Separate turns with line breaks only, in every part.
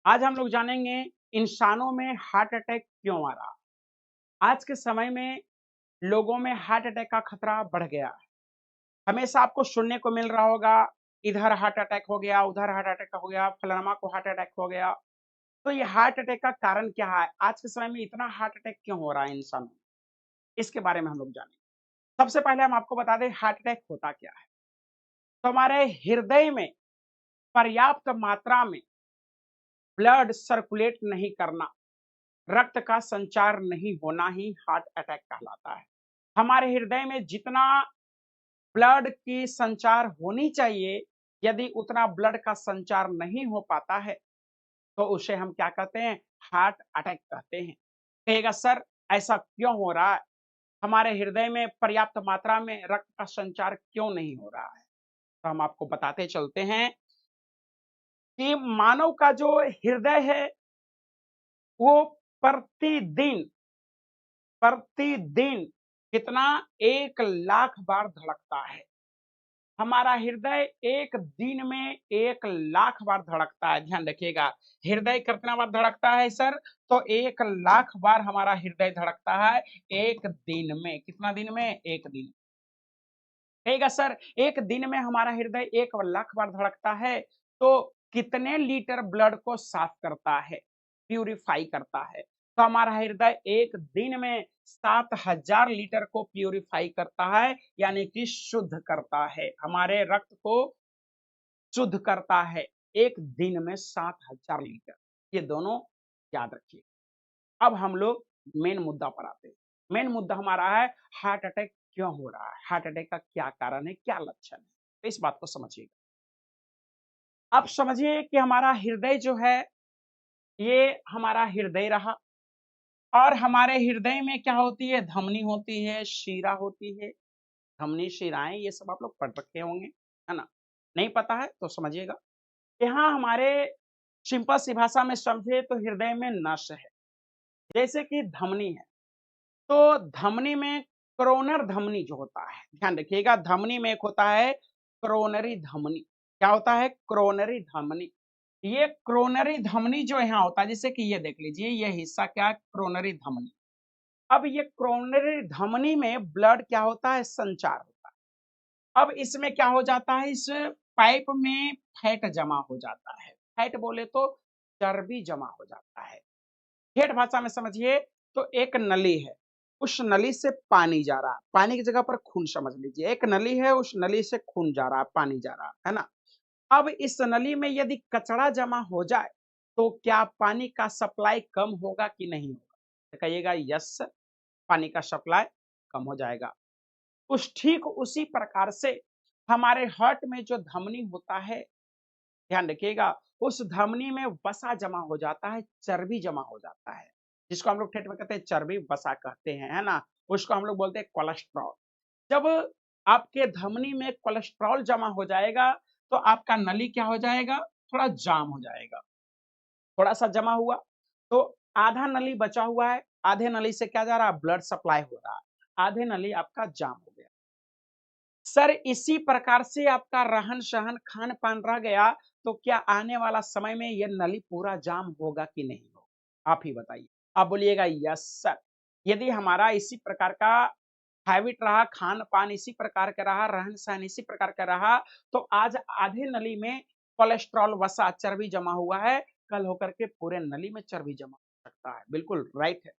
आज हम लोग जानेंगे इंसानों में हार्ट अटैक क्यों आ रहा है। आज के समय में लोगों में हार्ट अटैक का खतरा बढ़ गया है। हमेशा आपको सुनने को मिल रहा होगा, इधर हार्ट अटैक हो गया, उधर हार्ट अटैक हो गया, फलाना को हार्ट अटैक हो गया। तो ये हार्ट अटैक का कारण क्या है? आज के समय में इतना हार्ट अटैक क्यों हो रहा है इंसानों में? इसके बारे में हम लोग जानेंगे। सबसे पहले हम आपको बता दें हार्ट अटैक होता क्या है। तो हमारे हृदय में पर्याप्त मात्रा में ब्लड सर्कुलेट नहीं करना, रक्त का संचार नहीं होना ही हार्ट अटैक कहलाता है। हमारे हृदय में जितना ब्लड की संचार होनी चाहिए, यदि उतना ब्लड का संचार नहीं हो पाता है तो उसे हम क्या कहते हैं? हार्ट अटैक कहते हैं। कहेगा सर ऐसा क्यों हो रहा है? हमारे हृदय में पर्याप्त मात्रा में रक्त का संचार क्यों नहीं हो रहा है? तो हम आपको बताते चलते हैं कि मानव का जो हृदय है वो प्रतिदिन प्रतिदिन कितना 1 लाख बार धड़कता है। हमारा हृदय एक दिन में 1 लाख बार धड़कता है। ध्यान रखिएगा, हृदय कितना बार धड़कता है सर? तो 1 लाख बार हमारा हृदय धड़कता है एक दिन में। कितना दिन में? एक दिन। कहेगा सर एक दिन में हमारा हृदय 1 लाख बार धड़कता है तो कितने लीटर ब्लड को साफ करता है, प्यूरिफाई करता है? तो हमारा हृदय एक दिन में 7,000 लीटर को प्यूरिफाई करता है, यानी कि शुद्ध करता है, हमारे रक्त को शुद्ध करता है एक दिन में 7,000 लीटर। ये दोनों याद रखिए। अब हम लोग मेन मुद्दा पर आते हैं। मेन मुद्दा हमारा है हार्ट अटैक क्यों हो रहा है, हार्ट अटैक का क्या कारण है, क्या लक्षण है। तो इस बात को समझिएगा। अब समझिए कि हमारा हृदय जो है, ये हमारा हृदय रहा और हमारे हृदय में क्या होती है? धमनी होती है, शिरा होती है। धमनी, शिराएं, ये सब आप लोग पढ़ रखे होंगे, है ना? नहीं पता है तो समझिएगा। यहाँ हमारे सिंपल सी भाषा में समझे तो हृदय में नस है, जैसे कि धमनी है। तो धमनी में कोरोनर धमनी जो होता है, ध्यान रखिएगा, धमनी में एक होता है कोरोनरी धमनी। क्या होता है? कोरोनरी धमनी। ये कोरोनरी धमनी जो यहाँ होता है, जैसे कि ये देख लीजिए, ये हिस्सा क्या है? कोरोनरी धमनी। अब ये कोरोनरी धमनी में ब्लड क्या होता है? संचार होता है। अब इसमें क्या हो जाता है? इस पाइप में फैट जमा हो जाता है। फैट बोले तो चर्बी जमा हो जाता है। ठेठ भाषा में समझिए तो एक नली है, उस नली से पानी जा रहा है। पानी की जगह पर खून समझ लीजिए। एक नली है, उस नली से खून जा रहा है, पानी जा रहा है ना? अब इस नली में यदि कचरा जमा हो जाए तो क्या पानी का सप्लाई कम होगा कि नहीं होगा? तो कहिएगा यस, पानी का सप्लाई कम हो जाएगा। ठीक उसी प्रकार से हमारे हार्ट में जो धमनी होता है, ध्यान रखिएगा, उस धमनी में वसा जमा हो जाता है, चर्बी जमा हो जाता है, जिसको हम लोग ठेठ में कहते हैं चर्बी वसा कहते हैं, है ना? उसको हम लोग बोलते हैं कोलेस्ट्रॉल। जब आपके धमनी में कोलेस्ट्रॉल जमा हो जाएगा तो आपका नली क्या हो जाएगा? थोड़ा जाम हो जाएगा। थोड़ा सा जमा हुआ तो आधा नली बचा हुआ है, आधे नली से क्या जा रहा है? ब्लड सप्लाई हो रहा है, आधे नली आपका जाम हो गया। सर इसी प्रकार से आपका रहन सहन खान पान रह गया तो क्या आने वाला समय में यह नली पूरा जाम होगा कि नहीं होगा? आप ही बताइए। आप बोलिएगा यस सर। यदि हमारा इसी प्रकार का हैबिट रहा, खान पान इसी प्रकार का रहा, रहन सहन इसी प्रकार का रहा, तो आज आधे नली में कोलेस्ट्रॉल वसा चर्बी जमा हुआ है, कल होकर के पूरे नली में चर्बी जमा हो सकता है। बिल्कुल राइट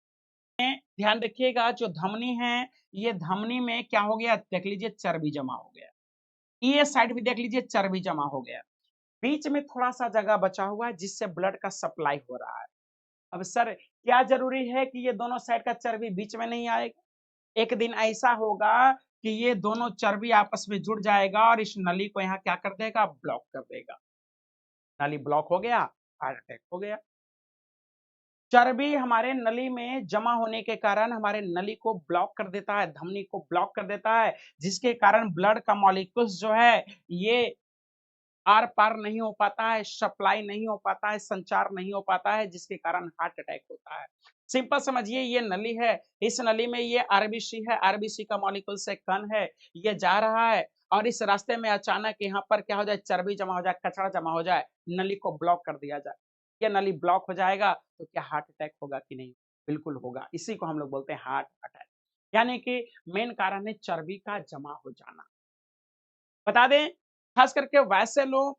है। ध्यान रखिएगा, जो धमनी है, ये धमनी में क्या हो गया? देख लीजिए चर्बी जमा हो गया। ये साइड भी देख लीजिए चर्बी जमा हो गया। बीच में थोड़ा सा जगह बचा हुआ है जिससे ब्लड का सप्लाई हो रहा है। अब सर क्या जरूरी है कि ये दोनों साइड का चर्बी बीच में नहीं आएगा? एक दिन ऐसा होगा कि ये दोनों चर्बी आपस में जुड़ जाएगा और इस नली को यहाँ क्या कर देगा? ब्लॉक कर देगा। नली ब्लॉक हो गया, हार्ट अटैक हो गया। चर्बी हमारे नली में जमा होने के कारण हमारे नली को ब्लॉक कर देता है, धमनी को ब्लॉक कर देता है, जिसके कारण ब्लड का मॉलिक्यूल्स जो है ये आर पार नहीं हो पाता है, सप्लाई नहीं हो पाता है, संचार नहीं हो पाता है, जिसके कारण हार्ट अटैक होता है। सिंपल समझिए, ये नली है, इस नली में ये आरबीसी है, आरबीसी का मॉलिक्यूल से कण है, ये जा रहा है और इस रास्ते में अचानक यहाँ पर क्या हो जाए? चर्बी जमा हो जाए, कचरा जमा हो जाए, नली को ब्लॉक कर दिया जाए। ये नली ब्लॉक हो जाएगा तो क्या हार्ट अटैक होगा कि नहीं? बिल्कुल होगा। इसी को हम लोग बोलते हैं हार्ट अटैक। यानी कि मेन कारण है चर्बी का जमा हो जाना। बता दें, खास करके वैसे लोग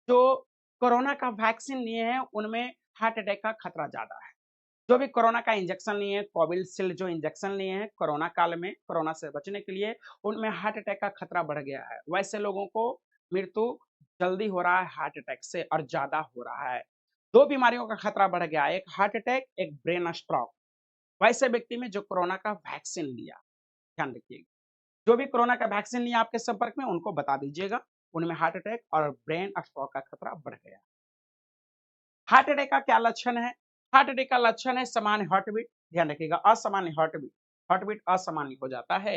जो कोरोना का वैक्सीन लिए हैं, उनमें हार्ट अटैक का खतरा ज़्यादा है। जो भी कोरोना का इंजेक्शन लिए हैं, कोविशील्ड जो इंजेक्शन लिए हैं कोरोना काल में, कोरोना से बचने के लिए, उनमें हार्ट अटैक का खतरा बढ़ गया है। वैसे लोगों को मृत्यु जल्दी हो रहा है हार्ट अटैक से और ज़्यादा हो रहा है। 2 बीमारियों का खतरा बढ़ गया है, एक हार्ट अटैक, एक ब्रेन स्ट्रोक। वैसे व्यक्ति में जो कोरोना का वैक्सीन लिया, ध्यान रखिएगा। जो भी कोरोना का वैक्सीन लिया आपके संपर्क में, उनको बता दीजिएगा, उनमें हार्ट अटैक और ब्रेन स्ट्रोक का खतरा बढ़ गया। हार्ट अटैक का क्या लक्षण है? हार्ट अटैक का लक्षण है सामान्य हार्ट बीट, ध्यान रखिएगा, असामान्य हार्ट बीट असामान्य हो जाता है।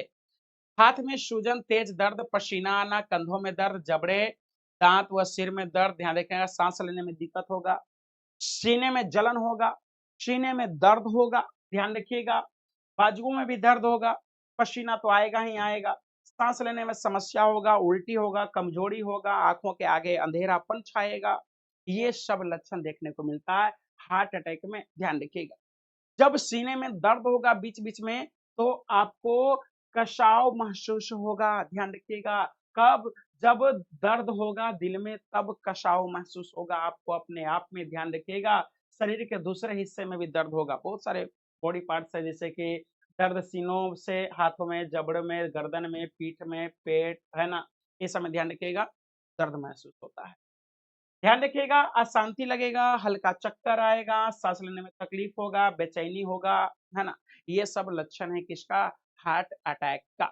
हाथ में सूजन, तेज दर्द, पसीना आना, कंधों में दर्द, जबड़े, दांत व सिर में दर्द, ध्यान रखिएगा, सांस लेने में दिक्कत होगा, सीने में जलन होगा, सीने में दर्द होगा, ध्यान रखिएगा, बाजुओं में भी दर्द होगा, पसीना तो आएगा ही आएगा, सांस लेने में समस्या होगा, उल्टी होगा, कमजोरी होगा, आंखों के आगे अंधेरापन छाएगा। ये सब लक्षण देखने को मिलता है हार्ट अटैक में, ध्यान रखिएगा। जब सीने में दर्द होगा बीच-बीच में, तो आपको कषाव महसूस होगा, ध्यान रखिएगा। कब? जब दर्द होगा दिल में, तब कषाव महसूस होगा आपको अपने आप में, ध्यान रखिएगा। शरीर के दूसरे हिस्से में भी दर्द होगा। बहुत सारे बॉडी पार्ट्स हैं जैसे कि दर्द सीनों से, हाथों में, जबड़े में, गर्दन में, पीठ में, पेट, है ना? ये सब में ध्यान रखिएगा, दर्द महसूस होता है। ध्यान रखिएगा, अशांति लगेगा, हल्का चक्कर आएगा, सांस लेने में तकलीफ होगा, बेचैनी होगा, है ना? ये सब लक्षण है किसका? हार्ट अटैक का।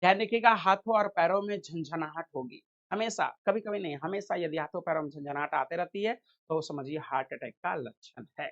ध्यान रखिएगा, हाथों और पैरों में झनझनाहट होगी, हमेशा, कभी-कभी नहीं, हमेशा यदि हाथों पैरों में झनझनाहट आते रहती है, तो समझिए हार्ट अटैक का लक्षण है।